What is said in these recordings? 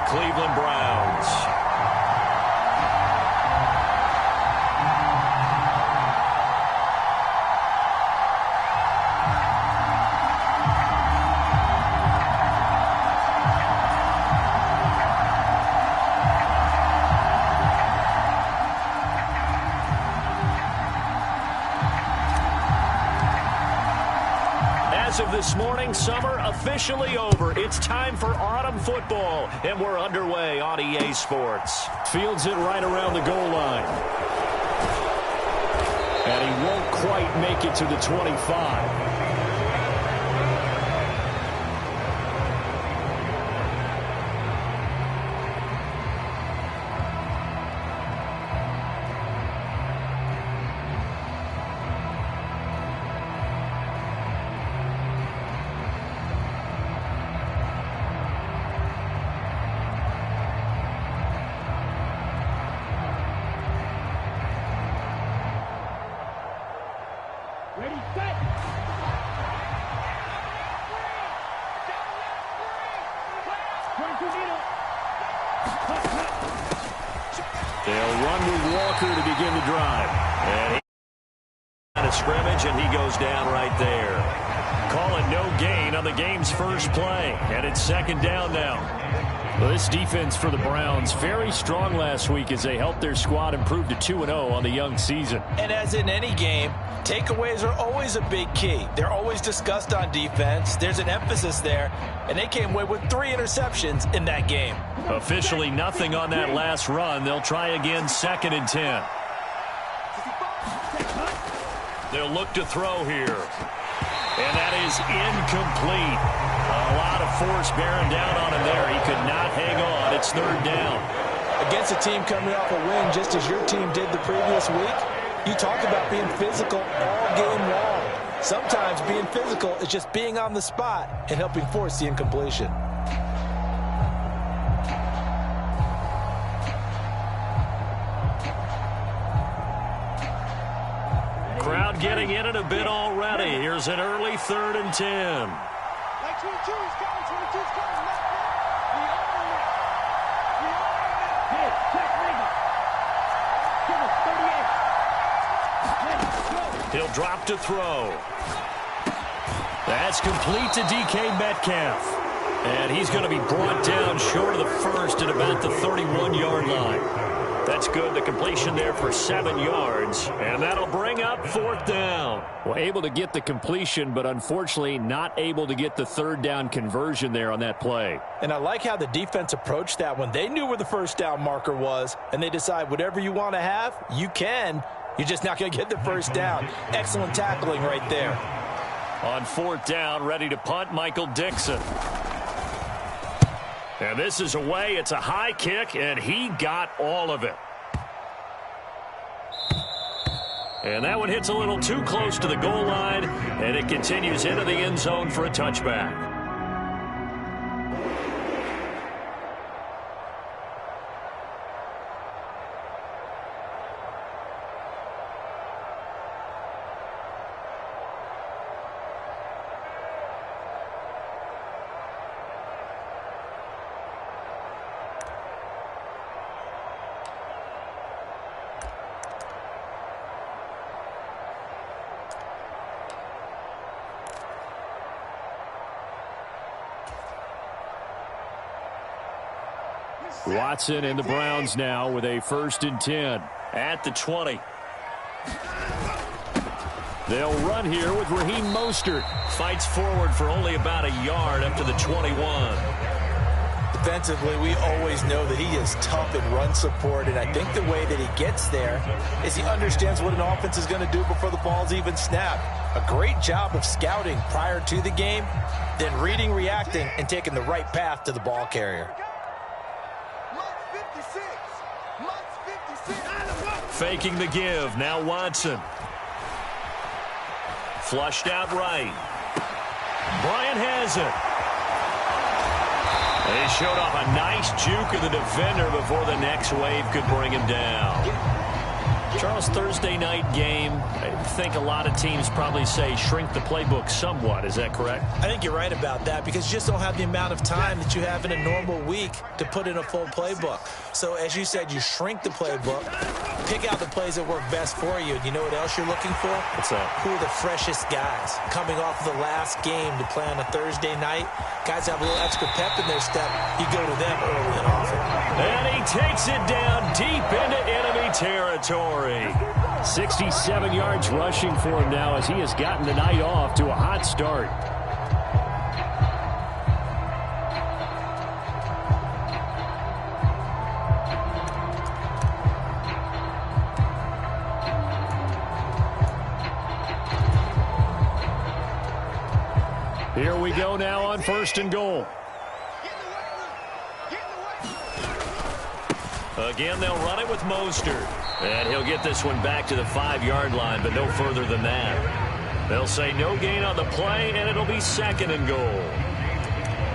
Cleveland Browns. As of this morning, summer officially over. It's time for autumn football, and we're underway on EA Sports. Fields it right around the goal line. And he won't quite make it to the 25. They'll run with Walker to begin the drive. And he out of scrimmage, and he goes down right there. Call it no gain on the game's first play. And it's second down now. Well, this defense for the Browns, very strong last week as they helped their squad improve to 2-0 on the young season. And as in any game, takeaways are always a big key. They're always discussed on defense. There's an emphasis there, and they came away with 3 interceptions in that game. Officially nothing on that last run. They'll try again, second and 10. They'll look to throw here. And that is incomplete. A lot of force bearing down on him there. He could not hang on. It's third down. Against a team coming off a win just as your team did the previous week, you talk about being physical all game long. Sometimes being physical is just being on the spot and helping force the incompletion. Crowd getting in it a bit already. Here's an early third and 10. He'll drop to throw. That's complete to DK Metcalf. And he's going to be brought down short of the first at about the 31-yard line. That's good. The completion there for 7 yards. And that'll bring up fourth down. Well, able to get the completion, but unfortunately not able to get the third down conversion there on that play. And I like how the defense approached that one. They knew where the first down marker was, and they decide whatever you want to have, you can. You're just not going to get the first down. Excellent tackling right there. On fourth down, ready to punt, Michael Dixon. And this is away. It's a high kick, and he got all of it. And that one hits a little too close to the goal line, and it continues into the end zone for a touchback. Watson and the Browns now with a first and 10 at the 20. They'll run here with Raheem Mostert. Fights forward for only about a yard up to the 21. Defensively, we always know that he is tough in run support, and I think the way that he gets there is he understands what an offense is going to do before the ball's even snapped. A great job of scouting prior to the game, then reading, reacting, and taking the right path to the ball carrier. Faking the give. Now Watson. Flushed out right. Bryant has it. They showed off a nice juke of the defender before the next wave could bring him down. Charles, Thursday night game, I think a lot of teams probably say shrink the playbook somewhat. Is that correct? I think you're right about that because you just don't have the amount of time that you have in a normal week to put in a full playbook. So as you said, you shrink the playbook, pick out the plays that work best for you. And you know what else you're looking for? What's that? Who are the freshest guys coming off the last game to play on a Thursday night? Guys have a little extra pep in their step. You go to them early and often. And he takes it down deep into enemy territory. 67 yards rushing for him now as he has gotten the night off to a hot start. Here we go now on 1st and goal. Again, they'll run it with Mostert. And he'll get this one back to the 5-yard line, but no further than that. They'll say no gain on the play, and it'll be 2nd and goal.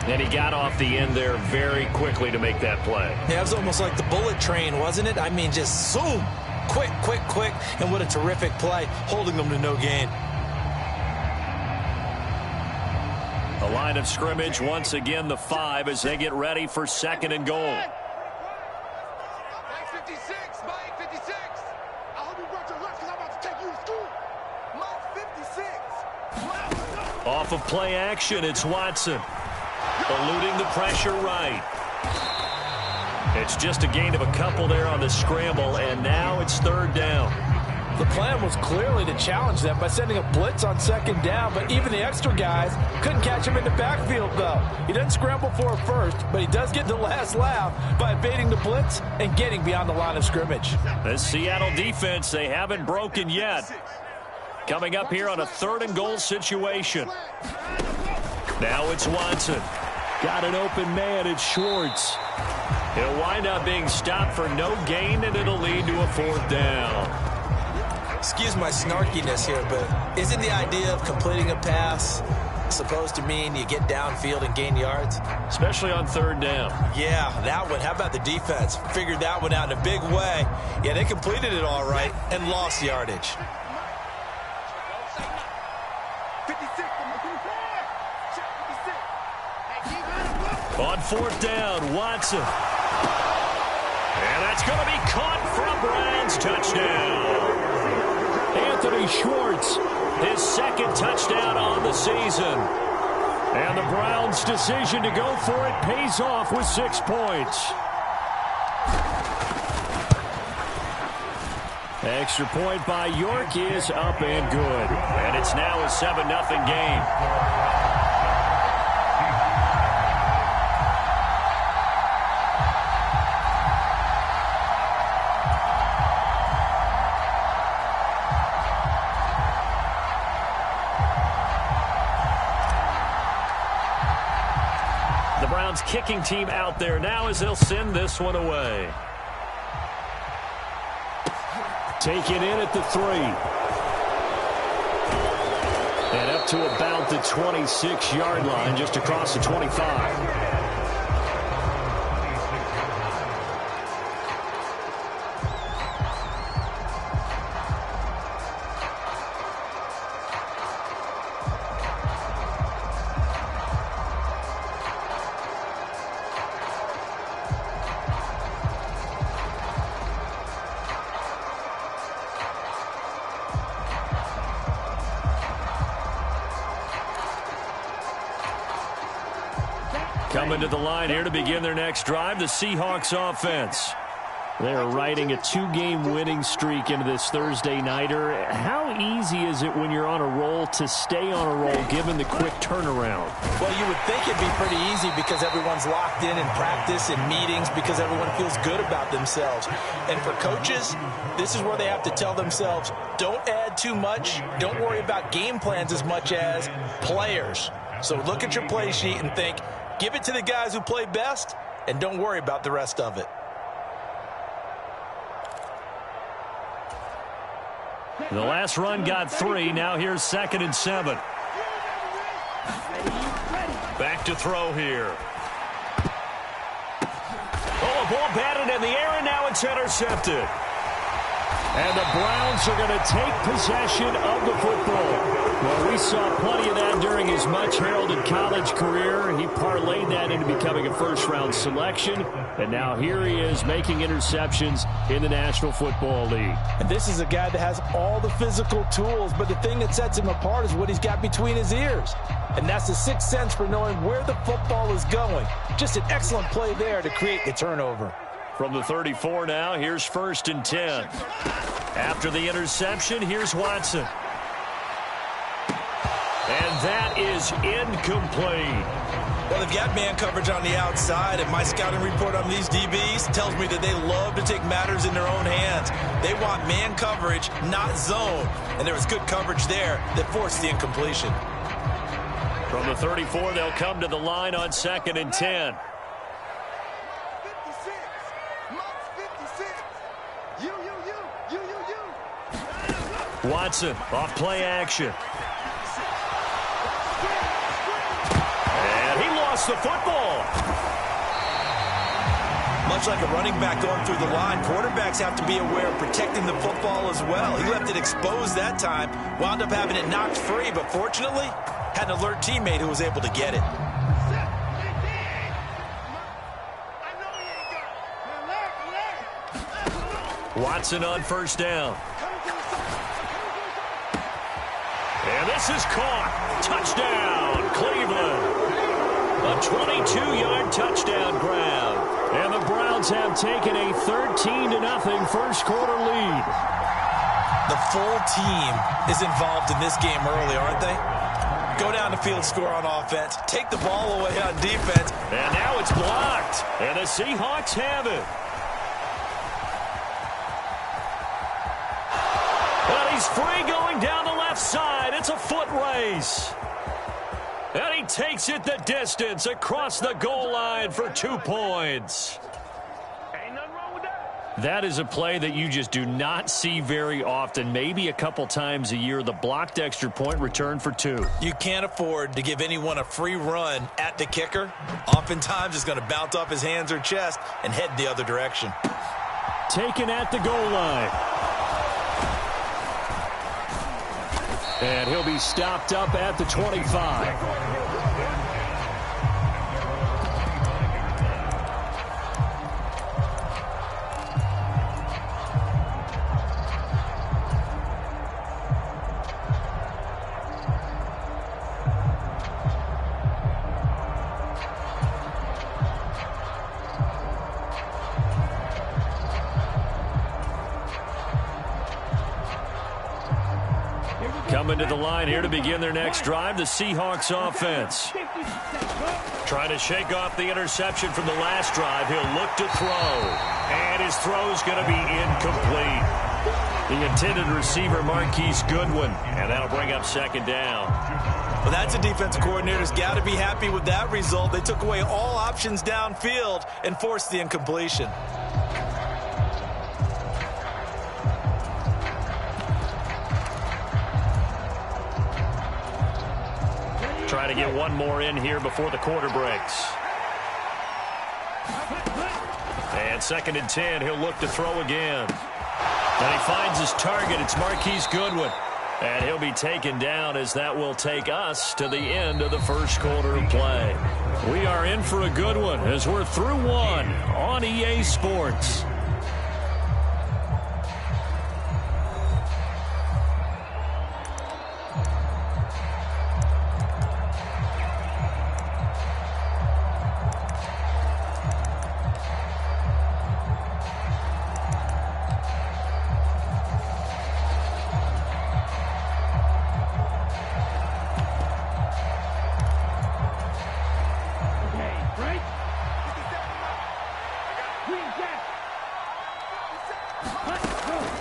And he got off the end there very quickly to make that play. Yeah, it was almost like the bullet train, wasn't it? I mean, just zoom. Quick, quick, quick. And what a terrific play, holding them to no gain. The line of scrimmage, once again, the 5 as they get ready for 2nd and goal. Off of play action, it's Watson. Eluding the pressure right. It's just a gain of a couple there on the scramble, and now it's 3rd down. The plan was clearly to challenge them by sending a blitz on 2nd down, but even the extra guys couldn't catch him in the backfield, though. He doesn't scramble for a first, but he does get the last laugh by evading the blitz and getting beyond the line of scrimmage. The Seattle defense, they haven't broken yet. Coming up here on a 3rd and goal situation. Now it's Watson. Got an open man, it's Schwartz. He'll wind up being stopped for no gain, and it'll lead to a 4th down. Excuse my snarkiness here, but isn't the idea of completing a pass supposed to mean you get downfield and gain yards? Especially on 3rd down. Yeah, that one. How about the defense? Figured that one out in a big way. Yeah, they completed it all right and lost yardage. On 4th down, Watson. And that's going to be caught for a Browns touchdown. Anthony Schwartz, his 2nd touchdown on the season. And the Browns' decision to go for it pays off with 6 points. Extra point by York is up and good. And it's now a 7-0 game. Kicking team out there now as they'll send this one away. Taken in at the 3. And up to about the 26-yard line, just across the 25. Coming to the line here to begin their next drive, the Seahawks offense. They're riding a 2-game winning streak into this Thursday nighter. How easy is it when you're on a roll to stay on a roll given the quick turnaround? Well, you would think it'd be pretty easy because everyone's locked in practice and meetings because everyone feels good about themselves. And for coaches, this is where they have to tell themselves, don't add too much. Don't worry about game plans as much as players. So look at your play sheet and think, give it to the guys who play best, and don't worry about the rest of it. The last run got 3. Now here's 2nd and 7. Back to throw here. Oh, a ball batted in the air, and now it's intercepted. And the Browns are going to take possession of the football. Well, we saw plenty of that during his much-heralded college career. He parlayed that into becoming a first-round selection. And now here he is making interceptions in the National Football League. And this is a guy that has all the physical tools, but the thing that sets him apart is what he's got between his ears. And that's the sixth sense for knowing where the football is going. Just an excellent play there to create the turnover. From the 34 now, here's 1st and 10. After the interception, here's Watson. And that is incomplete. Well, they've got man coverage on the outside, and my scouting report on these DBs tells me that they love to take matters in their own hands. They want man coverage, not zone. And there was good coverage there that forced the incompletion. From the 34, they'll come to the line on 2nd and 10. Watson off play action. And he lost the football. Much like a running back going through the line, quarterbacks have to be aware of protecting the football as well. He left it exposed that time, wound up having it knocked free, but fortunately, had an alert teammate who was able to get it. Watson on 1st down. And this is caught. Touchdown, Cleveland. A 22-yard touchdown grab. And the Browns have taken a 13-0 first-quarter lead. The full team is involved in this game early, aren't they? Go down the field, score on offense, take the ball away on defense. And now it's blocked. And the Seahawks have it. Well, he's free going down the left side. It's a foot race. And he takes it the distance across the goal line for 2 points. Ain't nothing wrong with that. That is a play that you just do not see very often. Maybe a couple times a year. The blocked extra point return for 2. You can't afford to give anyone a free run at the kicker. Oftentimes, it's going to bounce off his hands or chest and head the other direction. Taken at the goal line. And he'll be stopped up at the 25. Coming to the line here to begin their next drive, the Seahawks offense. Trying to shake off the interception from the last drive. He'll look to throw. And his throw's going to be incomplete. The intended receiver, Marquise Goodwin. And that'll bring up 2nd down. Well, that's a defensive coordinator's got to be happy with that result. They took away all options downfield and forced the incompletion. Try to get one more in here before the quarter breaks. And 2nd and 10, he'll look to throw again. And he finds his target. It's Marquise Goodwin. And he'll be taken down as that will take us to the end of the first quarter of play. We are in for a good one as we're through one on EA Sports.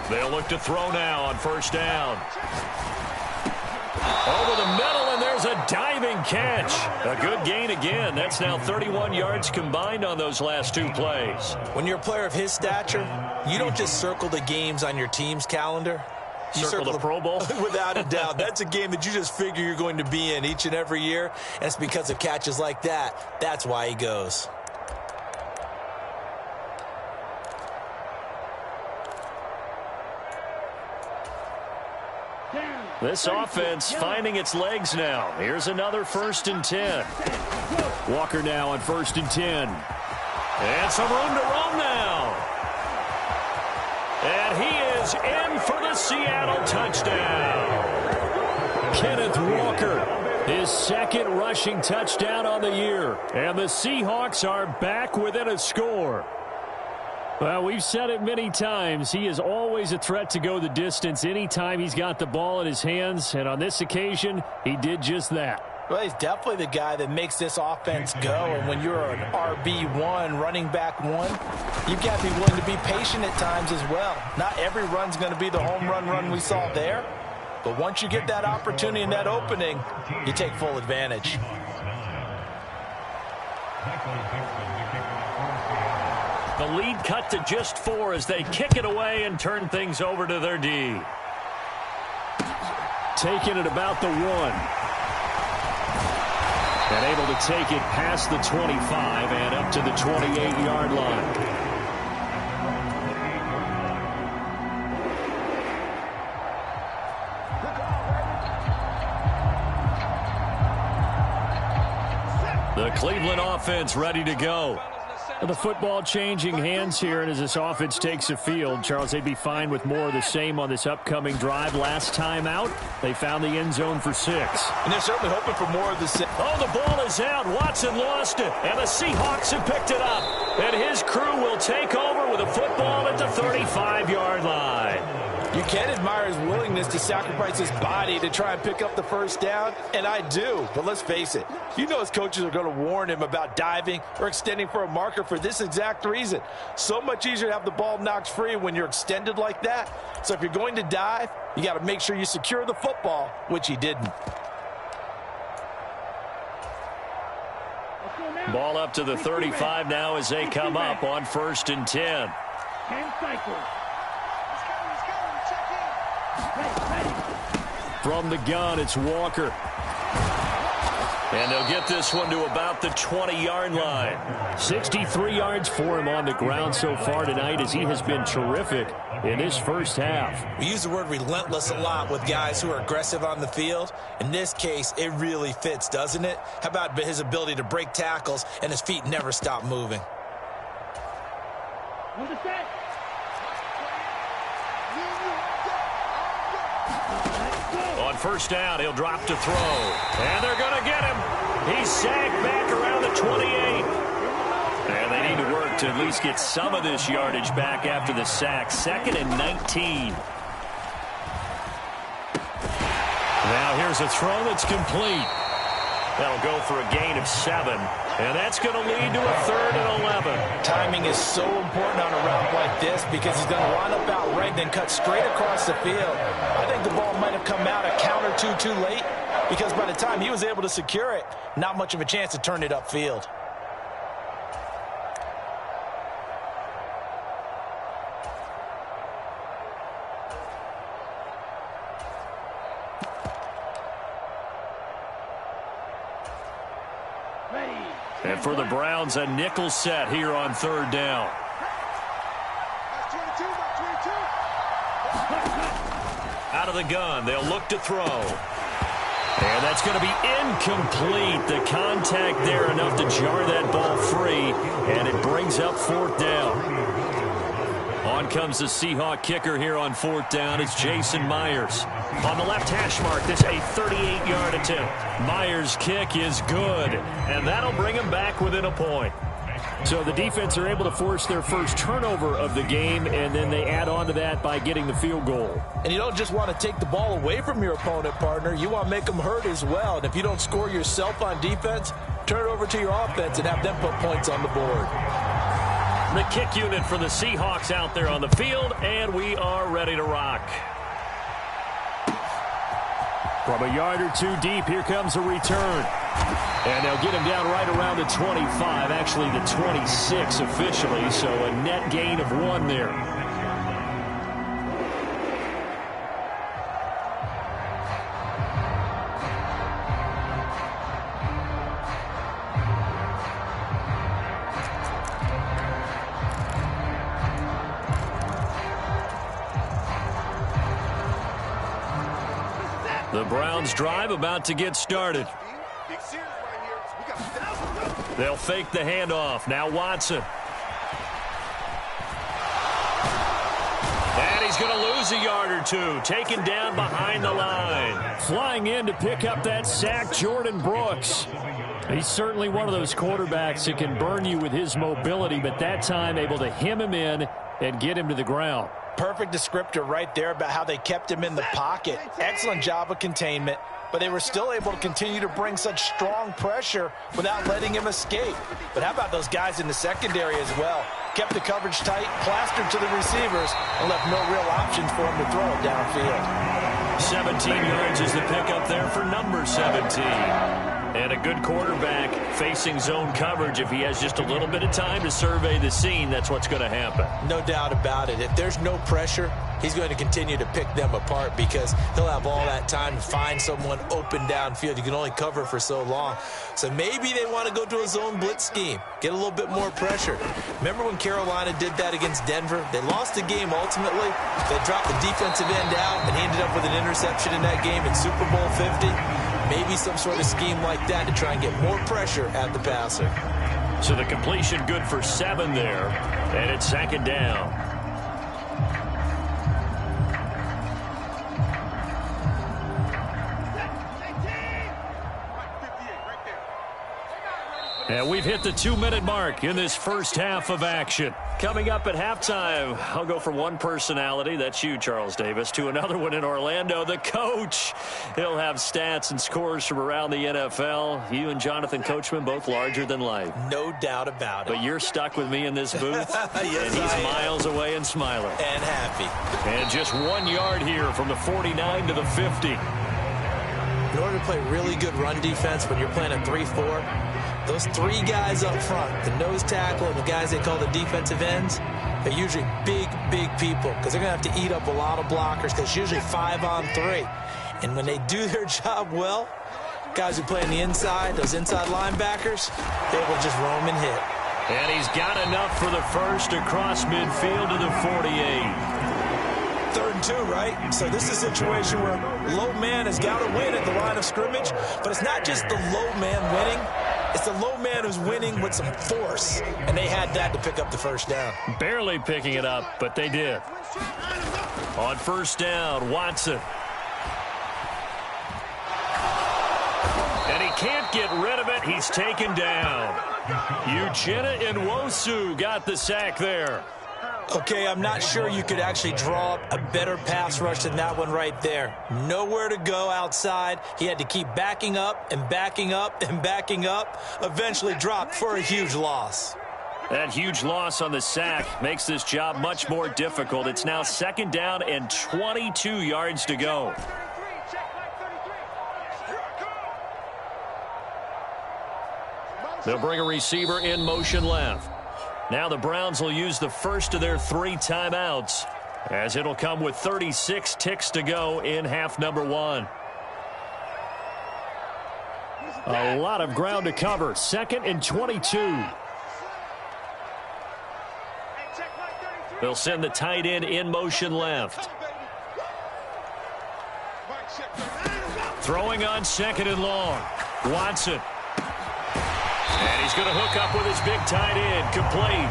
They'll look to throw now on 1st down. Over the middle, and there's a diving catch. A good gain again. That's now 31 yards combined on those last 2 plays. When you're a player of his stature, you don't just circle the games on your team's calendar. You circle the Pro Bowl? Without a doubt. That's a game that you just figure you're going to be in each and every year, and it's because of catches like that. That's why he goes. This offense finding its legs now. Here's another 1st and 10. Walker now on 1st and 10. And some room to run now. And he is in for the Seattle touchdown. Kenneth Walker, his 2nd rushing touchdown on the year. And the Seahawks are back within a score. Well, we've said it many times. He is always a threat to go the distance anytime he's got the ball in his hands. And on this occasion, he did just that. Well, he's definitely the guy that makes this offense go. And when you're an RB1, running back 1, you've got to be willing to be patient at times as well. Not every run's going to be the home run we saw there. But once you get that opportunity and that opening, you take full advantage. The lead cut to just 4 as they kick it away and turn things over to their D. Taking it about the 1. And able to take it past the 25 and up to the 28-yard line. The Cleveland offense ready to go. The football changing hands here, and as this offense takes the field, Charles, they'd be fine with more of the same on this upcoming drive. Last time out, they found the end zone for 6. And they're certainly hoping for more of the same. Oh, the ball is out. Watson lost it, and the Seahawks have picked it up. And his crew will take over with a football at the 35-yard line. You can admire his willingness to sacrifice his body to try and pick up the 1st down, and I do. But let's face it, you know his coaches are going to warn him about diving or extending for a marker for this exact reason. So much easier to have the ball knocked free when you're extended like that. So if you're going to dive, you got to make sure you secure the football, which he didn't. Ball up to the 35 now as they come up on 1st and 10. From the gun, it's Walker. And they'll get this one to about the 20-yard line. 63 yards for him on the ground so far tonight as he has been terrific in this first half. We use the word relentless a lot with guys who are aggressive on the field. In this case, it really fits, doesn't it? How about his ability to break tackles and his feet never stop moving? On 1st down, he'll drop to throw. And they're going to get him. He's sagged back around the 28. And they need to work to at least get some of this yardage back after the sack. 2nd and 19. Now here's a throw that's complete. That'll go for a gain of 7. And that's going to lead to a 3rd and 11. Timing is so important on a route like this because he's going to line up out right, then cut straight across the field. I think the ball might have come out a count or two too late because by the time he was able to secure it, not much of a chance to turn it upfield. And for the Browns, a nickel set here on 3rd down. Out of the gun, they'll look to throw. And that's going to be incomplete. The contact there enough to jar that ball free, and it brings up 4th down. On comes the Seahawk kicker here on 4th down. It's Jason Myers. On the left hash mark, this a 38-yard attempt. Myers' kick is good, and that'll bring him back within a point. So the defense are able to force their first turnover of the game, and then they add on to that by getting the field goal. And you don't just want to take the ball away from your opponent, partner. You want to make them hurt as well. And if you don't score yourself on defense, turn it over to your offense and have them put points on the board. The kick unit for the Seahawks out there on the field, and we are ready to rock. From a yard or 2 deep, here comes a return. And they'll get him down right around the 25, actually the 26 officially, so a net gain of 1 there. The Browns drive about to get started. They'll fake the handoff. Now Watson. And he's going to lose a yard or two. Taken down behind the line. Flying in to pick up that sack, Jordan Brooks. He's certainly one of those quarterbacks that can burn you with his mobility, but that time able to hem him in and get him to the ground. Perfect descriptor right there about how they kept him in the pocket. Excellent job of containment, but they were still able to continue to bring such strong pressure without letting him escape. But how about those guys in the secondary as well? Kept the coverage tight, plastered to the receivers, and left no real options for him to throw it downfield. 17 yards is the pickup there for number 17. And a good quarterback facing zone coverage. If he has just a little bit of time to survey the scene, that's what's going to happen. No doubt about it. If there's no pressure, he's going to continue to pick them apart because he'll have all that time to find someone open downfield. You can only cover for so long. So maybe they want to go to a zone blitz scheme, get a little bit more pressure. Remember when Carolina did that against Denver? They lost the game ultimately. They dropped the defensive end out, and he ended up with an interception in that game in Super Bowl 50. Maybe some sort of scheme like that to try and get more pressure at the passer. So the completion good for 7 there, and it's second down. And we've hit the 2-minute mark in this first half of action. Coming up at halftime, I'll go from one personality, that's you, Charles Davis, to another one in Orlando, the coach. He'll have stats and scores from around the NFL. You and Jonathan Coachman, both larger than life. No doubt about it. But you're stuck with me in this booth, yes, and he's miles away and smiling. And happy. And just 1 yard here from the 49 to the 50. In order to play really good run defense when you're playing a 3-4, those 3 guys up front, the nose tackle and the guys they call the defensive ends, they're usually big, big people because they're going to have to eat up a lot of blockers because it's usually 5-on-3. And when they do their job well, guys who play on the inside, those inside linebackers, they will just roam and hit. And he's got enough for the first across midfield to the 48. 3rd and 2, right? So this is a situation where low man has got to win at the line of scrimmage, but it's not just the low man winning. It's the low man who's winning with some force, and they had that to pick up the first down. Barely picking it up, but they did. On first down, Watson. And he can't get rid of it. He's taken down. Uchenna Nwosu got the sack there. Okay, I'm not sure you could actually draw up a better pass rush than that one right there. Nowhere to go outside. He had to keep backing up and backing up and backing up. Eventually dropped for a huge loss. That huge loss on the sack makes this job much more difficult. It's now second down and 22 yards to go. They'll bring a receiver in motion left. Now the Browns will use the first of their 3 timeouts, as it'll come with 36 ticks to go in half number 1. A lot of ground to cover. 2nd and 22. They'll send the tight end in motion left. Throwing on 2nd and long. Watson. And he's going to hook up with his big tight end. Complete.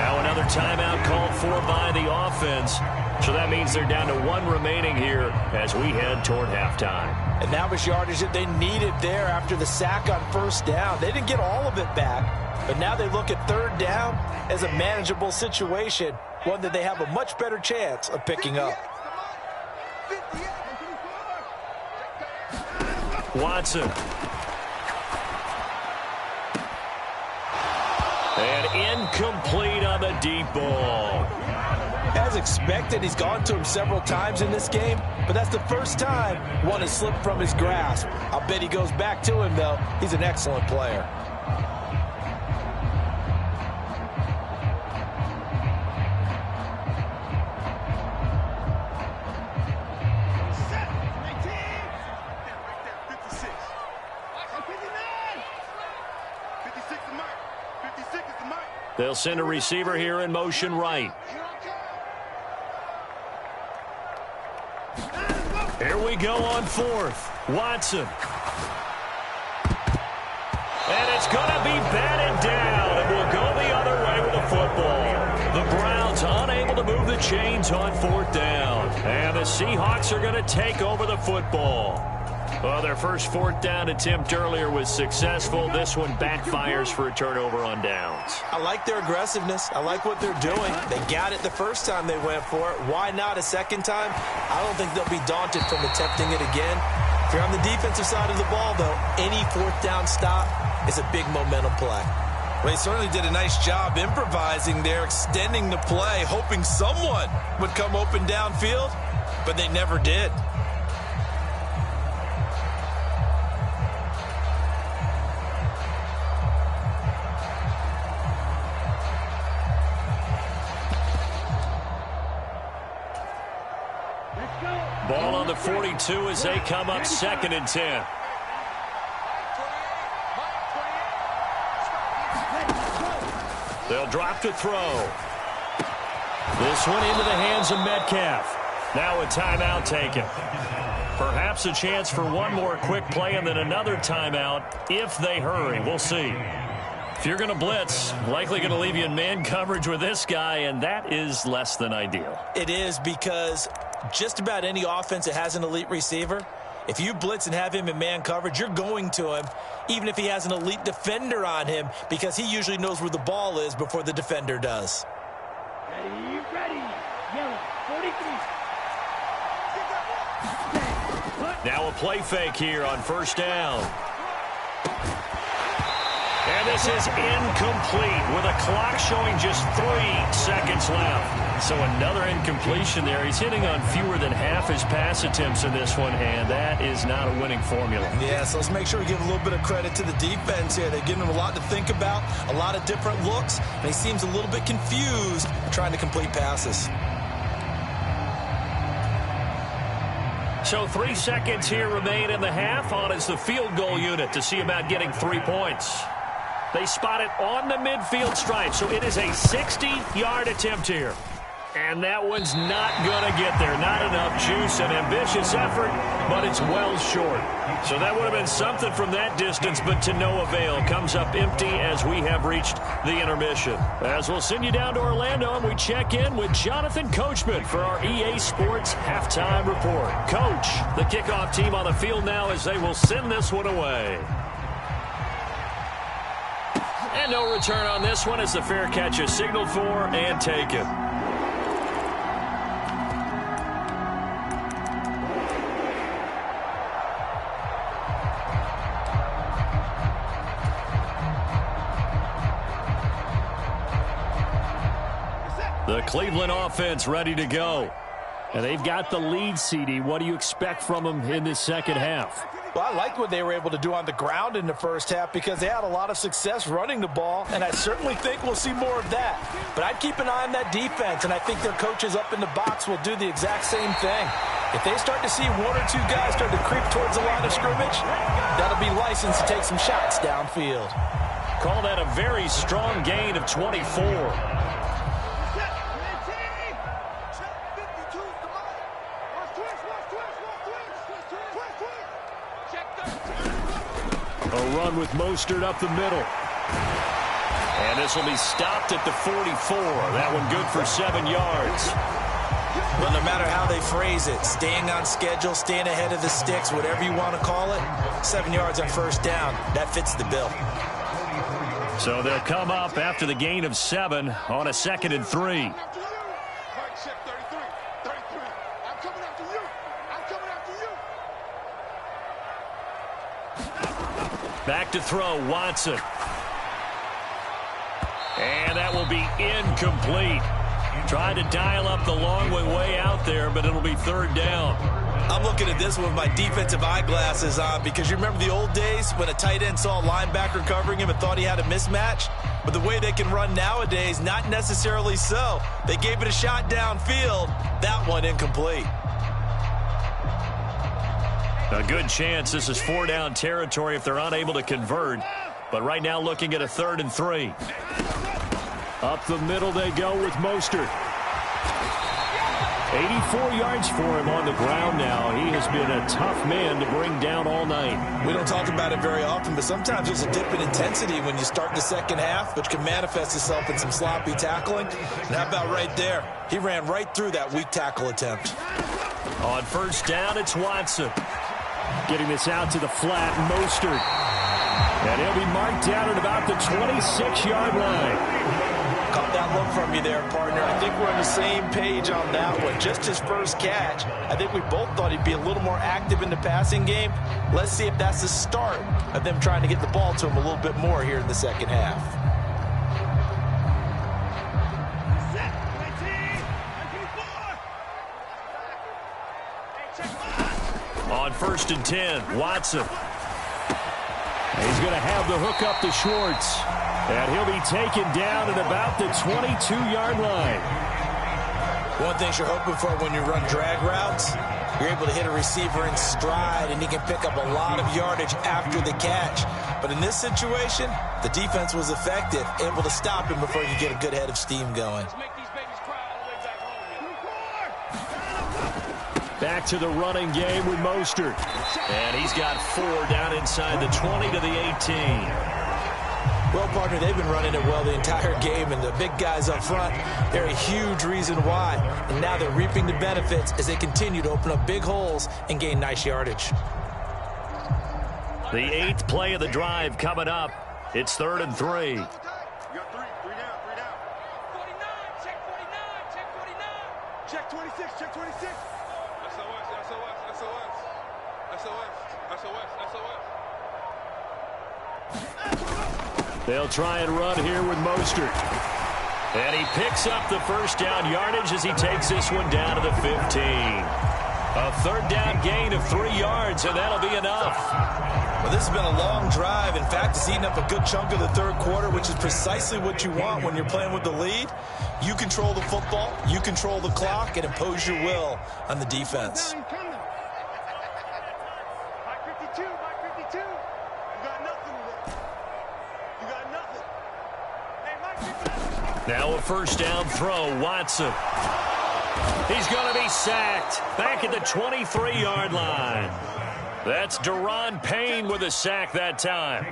Now another timeout called for by the offense. So that means they're down to 1 remaining here as we head toward halftime. And that was yardage that they needed there after the sack on first down. They didn't get all of it back, but now they look at 3rd down as a manageable situation, one that they have a much better chance of picking up. Watson. And incomplete on the deep ball. As expected, he's gone to him several times in this game, but that's the first time one has slipped from his grasp. I'll bet he goes back to him, though. He's an excellent player. They'll send a receiver here in motion right. Here we go on fourth. Watson. And it's going to be batted down. It will go the other way with the football. The Browns unable to move the chains on fourth down. And the Seahawks are going to take over the football. Well, their first fourth down attempt earlier was successful. This one backfires for a turnover on downs. I like their aggressiveness. I like what they're doing. They got it the first time they went for it. Why not a second time? I don't think they'll be daunted from attempting it again. If you're on the defensive side of the ball, though, any fourth down stop is a big momentum play. Well, he certainly did a nice job improvising there, extending the play, hoping someone would come open downfield, but they never did. Ball on the 42 as they come up 2nd and 10. They'll drop to throw. This one into the hands of Metcalf. Now a timeout taken. Perhaps a chance for one more quick play and then another timeout if they hurry. We'll see. If you're going to blitz, likely going to leave you in man coverage with this guy, and that is less than ideal. It is, because just about any offense that has an elite receiver, if you blitz and have him in man coverage, you're going to him, even if he has an elite defender on him, because he usually knows where the ball is before the defender does. Ready. Yellow, 43. Now a play fake here on first down. And this is incomplete with a clock showing just 3 seconds left. So another incompletion there. He's hitting on fewer than half his pass attempts in this one, and that is not a winning formula. Yeah, so let's make sure we give a little bit of credit to the defense here. They're giving him a lot to think about, a lot of different looks, and he seems a little bit confused trying to complete passes. So 3 seconds here remain in the half. On is the field goal unit to see about getting 3 points. They spot it on the midfield stripe, so it is a 60-yard attempt here. And that one's not going to get there. Not enough juice, an ambitious effort, but it's well short. So that would have been something from that distance, but to no avail. Comes up empty as we have reached the intermission. As we'll send you down to Orlando, and we check in with Jonathan Coachman for our EA Sports Halftime Report. Coach, the kickoff team on the field now as they will send this one away. And no return on this one as the fair catch is signaled for and taken. The Cleveland offense ready to go. And they've got the lead, CD. What do you expect from them in this second half? Well, I like what they were able to do on the ground in the first half because they had a lot of success running the ball, and I certainly think we'll see more of that. But I'd keep an eye on that defense, and I think their coaches up in the box will do the exact same thing. If they start to see 1 or 2 guys start to creep towards the line of scrimmage, that'll be licensed to take some shots downfield. Call that a very strong gain of 24. A run with Mostert up the middle. And this will be stopped at the 44. That one good for 7 yards. Well, no matter how they phrase it, staying on schedule, staying ahead of the sticks, whatever you want to call it, 7 yards on first down, that fits the bill. So they'll come up after the gain of 7 on a 2nd and 3. Back to throw, Watson. And that will be incomplete. Tried to dial up the long way out there, but it'll be 3rd down. I'm looking at this with my defensive eyeglasses on because you remember the old days when a tight end saw a linebacker covering him and thought he had a mismatch? But the way they can run nowadays, not necessarily so. They gave it a shot downfield. That one incomplete. A good chance this is 4-down territory if they're unable to convert. But right now looking at a 3rd and 3. Up the middle they go with Mostert. 84 yards for him on the ground now. He has been a tough man to bring down all night. We don't talk about it very often, but sometimes there's a dip in intensity when you start the second half, which can manifest itself in some sloppy tackling. And how about right there? He ran right through that weak tackle attempt. On first down, it's Watson. Getting this out to the flat, Mostert. And he'll be marked down at about the 26-yard line. Caught that look from you there, partner. I think we're on the same page on that one. Just his first catch. I think we both thought he'd be a little more active in the passing game. Let's see if that's the start of them trying to get the ball to him a little bit more here in the second half. On first and 10, Watson. He's going to have the hook up to Schwartz. And he'll be taken down at about the 22-yard line. One thing you're hoping for when you run drag routes, you're able to hit a receiver in stride, and he can pick up a lot of yardage after the catch. But in this situation, the defense was effective, able to stop him before he could get a good head of steam going. Back to the running game with Mostert. And he's got 4 down inside the 20 to the 18. Well, partner, they've been running it well the entire game, and the big guys up front, they're a huge reason why. And now they're reaping the benefits as they continue to open up big holes and gain nice yardage. The 8th play of the drive coming up. It's 3rd and 3. You got 3 down. 49, check 49, check 49. Check 26, check 26. SOS. They'll try and run here with Mostert. And he picks up the first down yardage as he takes this one down to the 15. A 3rd down gain of 3 yards, and that'll be enough. Well, this has been a long drive. In fact, it's eaten up a good chunk of the third quarter, which is precisely what you want when you're playing with the lead. You control the football, you control the clock, and impose your will on the defense. Now a first down throw, Watson. He's going to be sacked back at the 23-yard line. That's Daron Payne with a sack that time.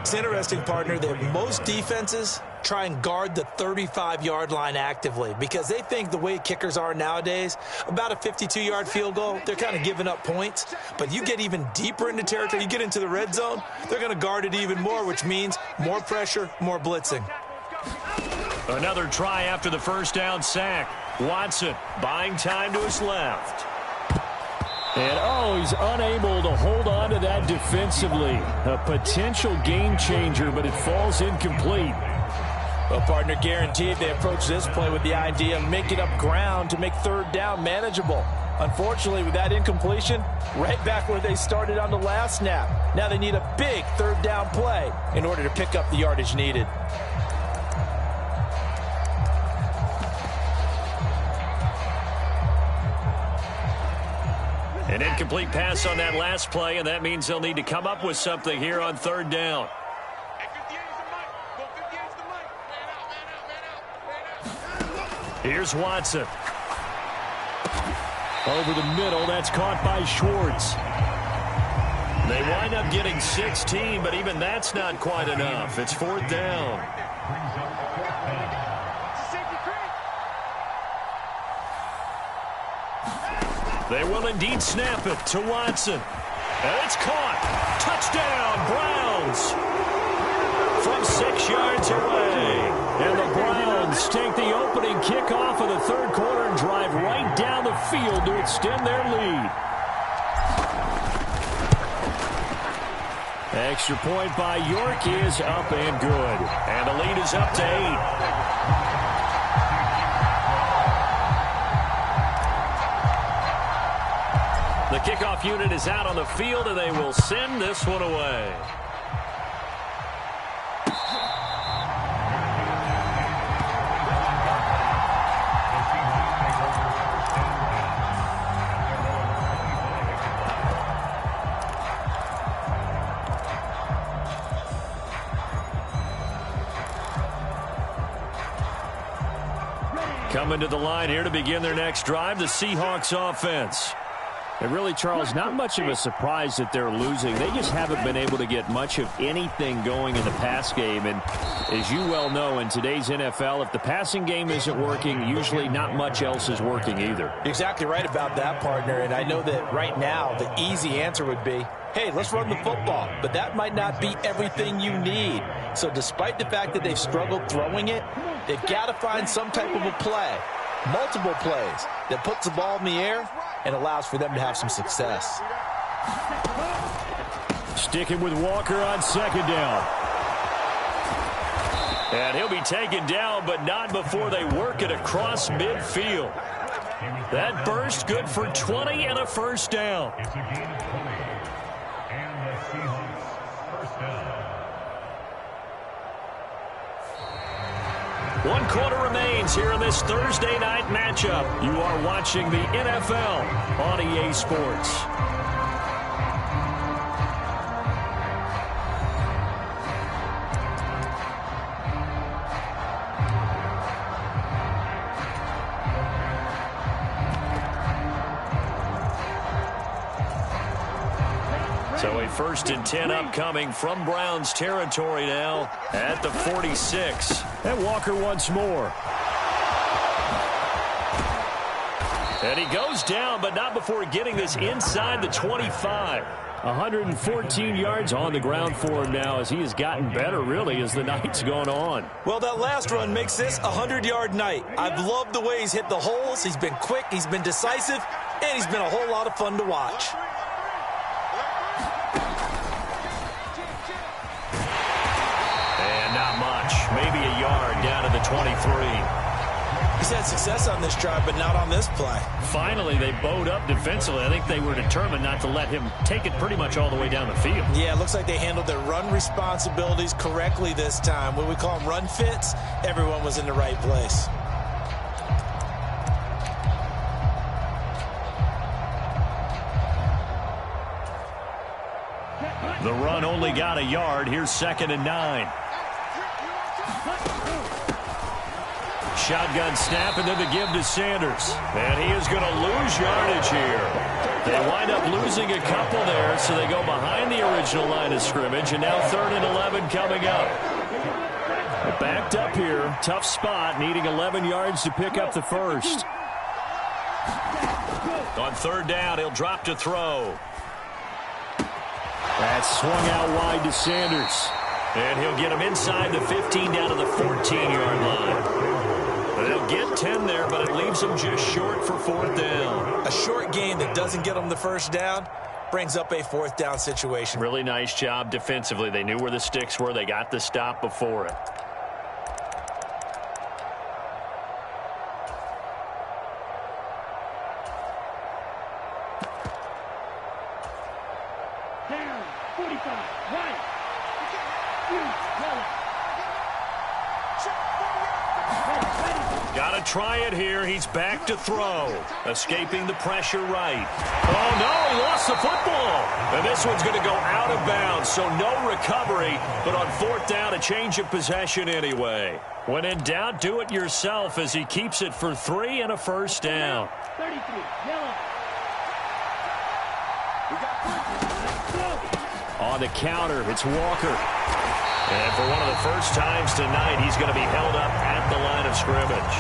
It's interesting, partner, that most defenses try and guard the 35-yard line actively because they think the way kickers are nowadays, about a 52-yard field goal, they're kind of giving up points. But you get even deeper into territory, you get into the red zone, they're going to guard it even more, which means more pressure, more blitzing. Another try after the first down sack. Watson buying time to his left. And, he's unable to hold on to that defensively. A potential game changer, but it falls incomplete. Well, partner, guaranteed they approach this play with the idea of making up ground to make 3rd down manageable. Unfortunately, with that incompletion, right back where they started on the last snap. Now they need a big 3rd down play in order to pick up the yardage needed. An incomplete pass on that last play, and that means they'll need to come up with something here on 3rd down. Here's Watson. Over the middle, that's caught by Schwartz. They wind up getting 16, but even that's not quite enough. It's 4th down. They will indeed snap it to Watson. And it's caught. Touchdown, Browns. From 6 yards away. And the Browns take the opening kickoff of the 3rd quarter and drive right down the field to extend their lead. Extra point by York is up and good. And the lead is up to 8. The kickoff unit is out on the field, and they will send this one away. Coming to the line here to begin their next drive, the Seahawks offense. And really, Charles, not much of a surprise that they're losing. They just haven't been able to get much of anything going in the pass game. And as you well know, in today's NFL, if the passing game isn't working, usually not much else is working either. You're exactly right about that, partner. And I know that right now the easy answer would be, hey, let's run the football. But that might not be everything you need. So despite the fact that they've struggled throwing it, they've got to find some type of a play, multiple plays, that puts the ball in the air and allows for them to have some success. Sticking with Walker on second down. And he'll be taken down, but not before they work it across midfield. That burst good for 20 and a first down. One quarter remains here in this Thursday night matchup. You are watching the NFL on EA Sports. So a 1st and 10 upcoming from Browns territory now at the 46. And Walker once more. And he goes down, but not before getting this inside the 25. 114 yards on the ground for him now as he has gotten better, really, as the night's gone on. Well, that last run makes this a 100-yard night. I've loved the way he's hit the holes. He's been quick, he's been decisive, and he's been a whole lot of fun to watch. Maybe a yard down to the 23. He's had success on this drive, but not on this play. Finally, they bowed up defensively. I think they were determined not to let him take it pretty much all the way down the field. Yeah, it looks like they handled their run responsibilities correctly this time. When we call them run fits, everyone was in the right place. The run only got a yard. Here's 2nd and 9. Shotgun snap, and then the give to Sanders. And he is going to lose yardage here. They wind up losing a couple there, so they go behind the original line of scrimmage, and now 3rd and 11 coming up. They're backed up here. Tough spot, needing 11 yards to pick up the first. On 3rd down, he'll drop to throw. That's swung out wide to Sanders. And he'll get him inside the 15 down to the 14-yard line. They'll get 10 there, but it leaves them just short for 4th down. A short gain that doesn't get them the first down brings up a 4th down situation. Really nice job defensively. They knew where the sticks were. They got the stop before it. Down, 45, right. Got to try it here. He's back to throw. Escaping the pressure right. Oh, no, he lost the football. And this one's going to go out of bounds, so no recovery. But on 4th down, a change of possession anyway. When in doubt, do it yourself as he keeps it for 3 and a first down. 33, yellow. On the counter, it's Walker. And for one of the first times tonight, he's going to be held up at the line of scrimmage.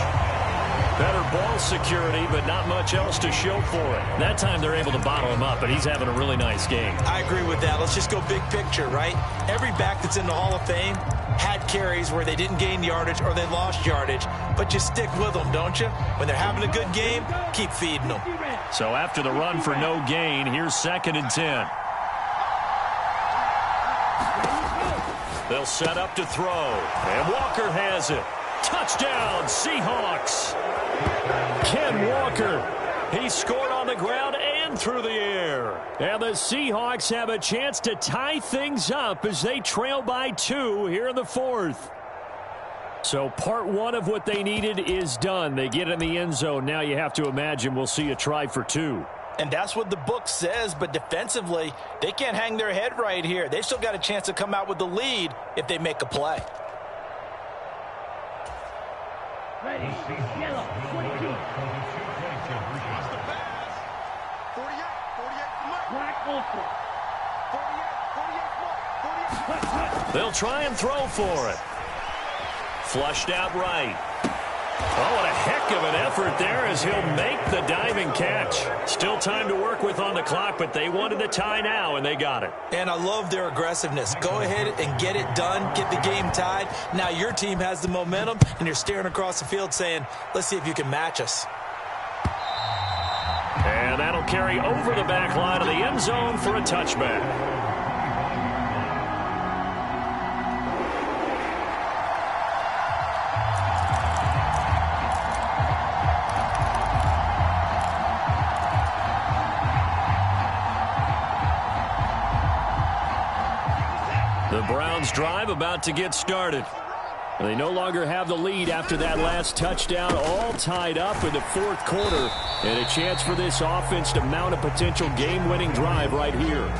Better ball security, but not much else to show for it. That time they're able to bottle him up, but he's having a really nice game. I agree with that. Let's just go big picture, right? Every back that's in the Hall of Fame had carries where they didn't gain yardage or they lost yardage, but you stick with them, don't you? When they're having a good game, keep feeding them. So after the run for no gain, here's 2nd and 10. They'll set up to throw, and Walker has it. Touchdown, Seahawks. Ken Walker, he scored on the ground and through the air. And the Seahawks have a chance to tie things up as they trail by 2 here in the 4th. So part 1 of what they needed is done. They get in the end zone. Now you have to imagine we'll see a try for 2. And that's what the book says, but defensively, they can't hang their head right here. They've still got a chance to come out with the lead if they make a play. Ready. Yellow. 22. What's the pass? 48. 48. Mike. Black ultra. 48. 48. Mike. 48. They'll try and throw for it. Flushed out right. Oh, what a heck of an effort there as he'll make the diving catch. Still time to work with on the clock, but they wanted the tie now, and they got it. And I love their aggressiveness. Go ahead and get it done. Get the game tied. Now your team has the momentum, and you're staring across the field saying, let's see if you can match us. And that'll carry over the back line of the end zone for a touchback. The Browns drive about to get started. They no longer have the lead after that last touchdown, all tied up in the fourth quarter, and a chance for this offense to mount a potential game-winning drive right here.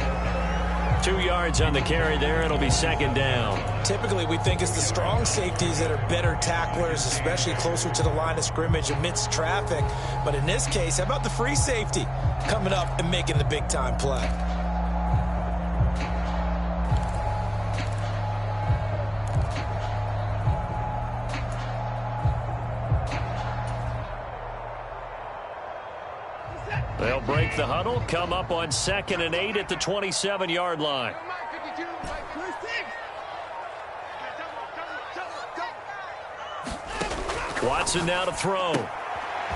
2 yards on the carry there. It'll be second down. Typically, we think it's the strong safeties that are better tacklers, especially closer to the line of scrimmage amidst traffic. But in this case, how about the free safety coming up and making the big-time play? They'll break the huddle, come up on 2nd and 8 at the 27-yard line. Watson now to throw.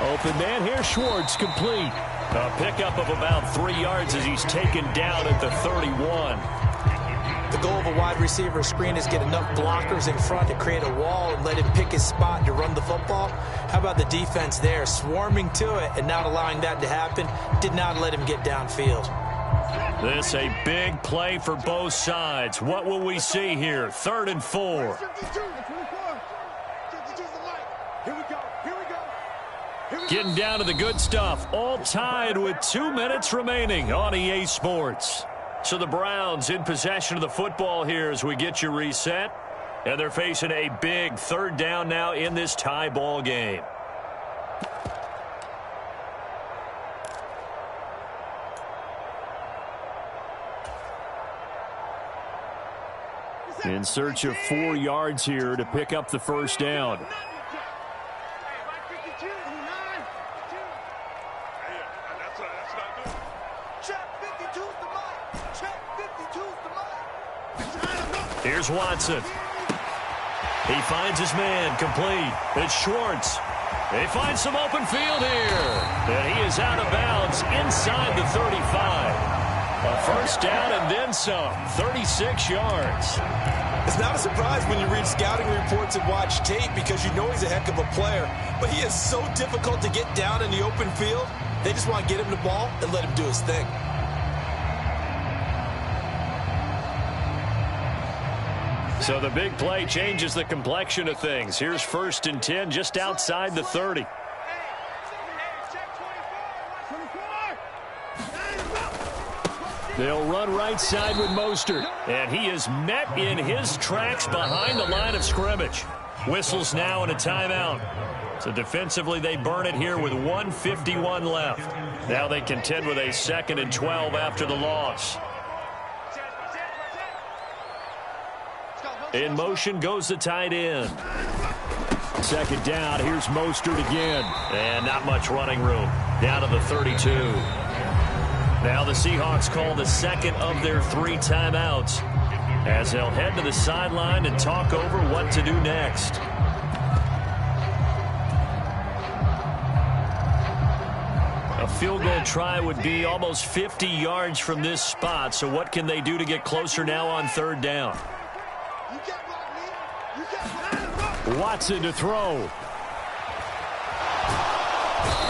Open man here, Schwartz, complete. A pickup of about 3 yards as he's taken down at the 31. The goal of a wide receiver screen is get enough blockers in front to create a wall and let him pick his spot to run the football. How about the defense there, swarming to it and not allowing that to happen? Did not let him get downfield. This a big play for both sides. What will we see here? 3rd and 4. Getting down to the good stuff. All tied with 2 minutes remaining on EA Sports. So the Browns in possession of the football here as we get you reset. And they're facing a big 3rd down now in this tie ball game. In search of 4 yards here to pick up the first down. Here's Watson. He finds his man, complete. It's Schwartz. They find some open field here. And he is out of bounds inside the 35. A first down and then some. 36 yards. It's not a surprise when you read scouting reports and watch tape because you know he's a heck of a player. But he is so difficult to get down in the open field. They just want to get him the ball and let him do his thing. So the big play changes the complexion of things. Here's 1st and 10 just outside the 30. They'll run right side with Mostert. And he is met in his tracks behind the line of scrimmage. Whistles now and a timeout. So defensively they burn it here with 1:51 left. Now they contend with a 2nd and 12 after the loss. In motion goes the tight end. 2nd down. Here's Mostert again. And not much running room. Down to the 32. Now the Seahawks call the 2nd of their 3 timeouts as they'll head to the sideline and talk over what to do next. A field goal try would be almost 50 yards from this spot. So what can they do to get closer now on 3rd down? Watson to throw.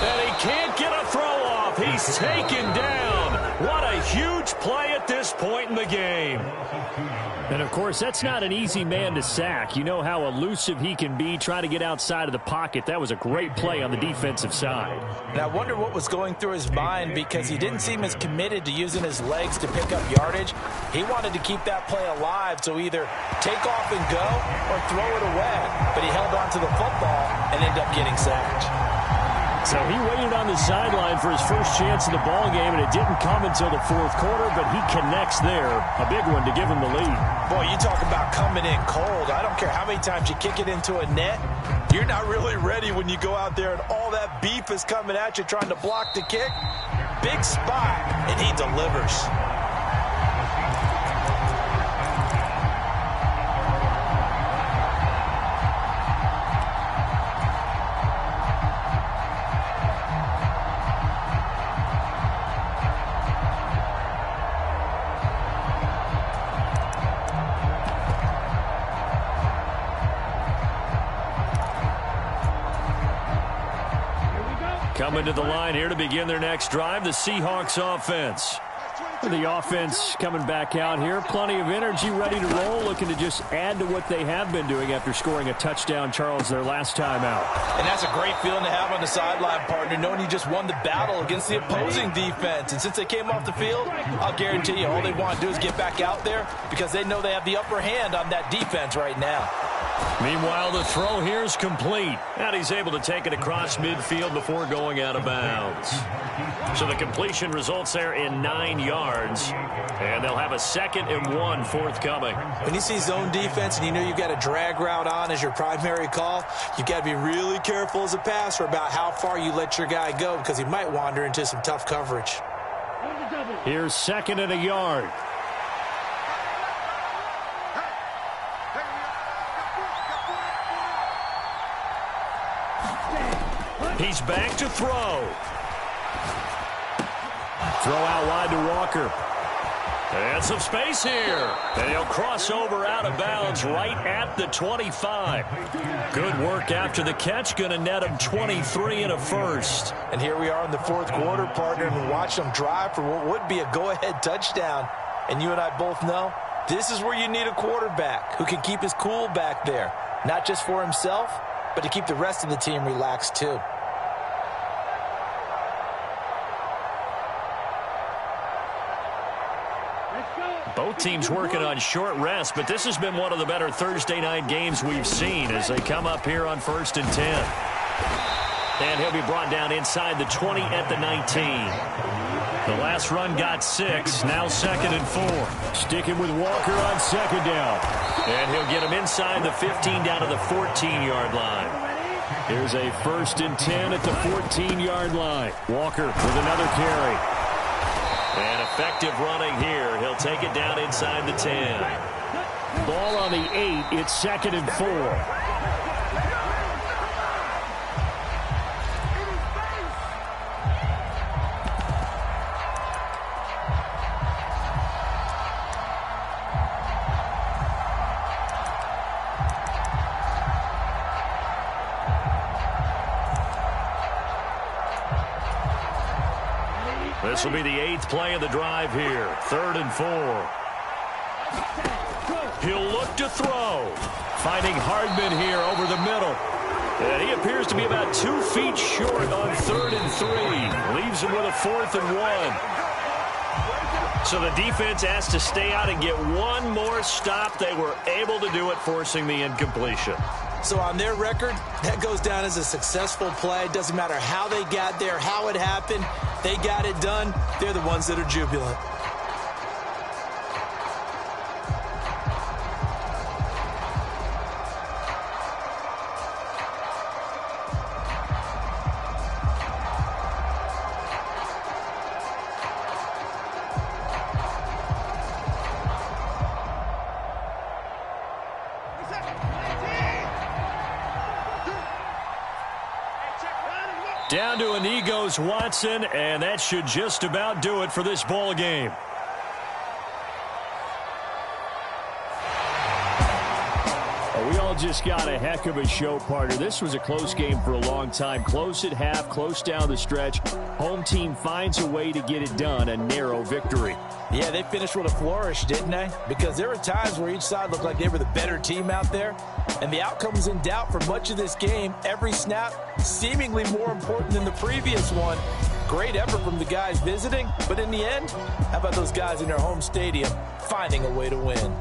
And he can't get a throw off. He's taken down. What a huge play at this point in the game. And, of course, that's not an easy man to sack. You know how elusive he can be trying to get outside of the pocket. That was a great play on the defensive side. And I wonder what was going through his mind because he didn't seem as committed to using his legs to pick up yardage. He wanted to keep that play alive, so either take off and go or throw it away. But he held on to the football, and and end up getting sacked. So he waited on the sideline for his first chance in the ball game, and it didn't come until the fourth quarter, but he connects there. A big one to give him the lead. Boy, you talk about coming in cold. I don't care how many times you kick it into a net. You're not really ready when you go out there and all that beef is coming at you trying to block the kick. Big spot, and he delivers. Coming to the line here to begin their next drive, the Seahawks offense. The offense coming back out here. Plenty of energy, ready to roll, looking to just add to what they have been doing after scoring a touchdown, Charles, their last time out. And that's a great feeling to have on the sideline, partner, knowing you just won the battle against the opposing defense. And since they came off the field, I'll guarantee you all they want to do is get back out there because they know they have the upper hand on that defense right now. Meanwhile, the throw here is complete. And he's able to take it across midfield before going out of bounds. So the completion results there in 9 yards. And they'll have a 2nd and 1 forthcoming. When you see zone defense and you know you've got a drag route on as your primary call, you've got to be really careful as a passer about how far you let your guy go because he might wander into some tough coverage. Here's 2nd and a yard. He's back to throw. Throw out wide to Walker. And some space here. And he'll cross over out of bounds right at the 25. Good work after the catch. Going to net him 23 and a first. And here we are in the fourth quarter, partner, and watch them drive for what would be a go-ahead touchdown. And you and I both know this is where you need a quarterback who can keep his cool back there. Not just for himself, but to keep the rest of the team relaxed too. Both teams working on short rest, but this has been one of the better Thursday night games we've seen as they come up here on 1st and 10. And he'll be brought down inside the 20 at the 19. The last run got 6, now 2nd and 4. Sticking with Walker on 2nd down. And he'll get him inside the 15 down to the 14-yard line. Here's a 1st and 10 at the 14-yard line. Walker with another carry. And effective running here. He'll take it down inside the 10. Ball on the 8. It's 2nd and 4. This will be the 8th play of the drive here. 3rd and 4. He'll look to throw. Finding Hardman here over the middle. And he appears to be about 2 feet short on 3rd and 3. Leaves him with a 4th and 1. So the defense has to stay out and get one more stop. They were able to do it, forcing the incompletion. So on their record, that goes down as a successful play. It doesn't matter how they got there, how it happened. They got it done. They're the ones that are jubilant. Down to a knee goes Watson, and that should just about do it for this ball game. We all just got a heck of a show, partner. This was a close game for a long time. Close at half, close down the stretch. Home team finds a way to get it done, a narrow victory. Yeah, they finished with a flourish, didn't they? Because there were times where each side looked like they were the better team out there. And the outcome was in doubt for much of this game. Every snap seemingly more important than the previous one. Great effort from the guys visiting. But in the end, how about those guys in their home stadium finding a way to win?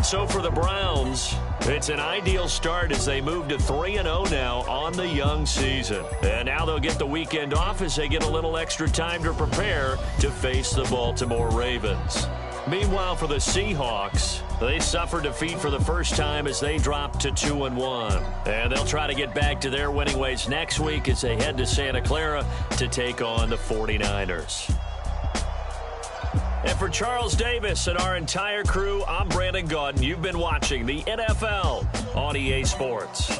So for the Browns, it's an ideal start as they move to 3-0 now on the young season. And now they'll get the weekend off as they get a little extra time to prepare to face the Baltimore Ravens. Meanwhile, for the Seahawks, they suffered defeat for the first time as they dropped to 2-1. And they'll try to get back to their winning ways next week as they head to Santa Clara to take on the 49ers. And for Charles Davis and our entire crew, I'm Brandon Gotw. You've been watching the NFL on EA Sports.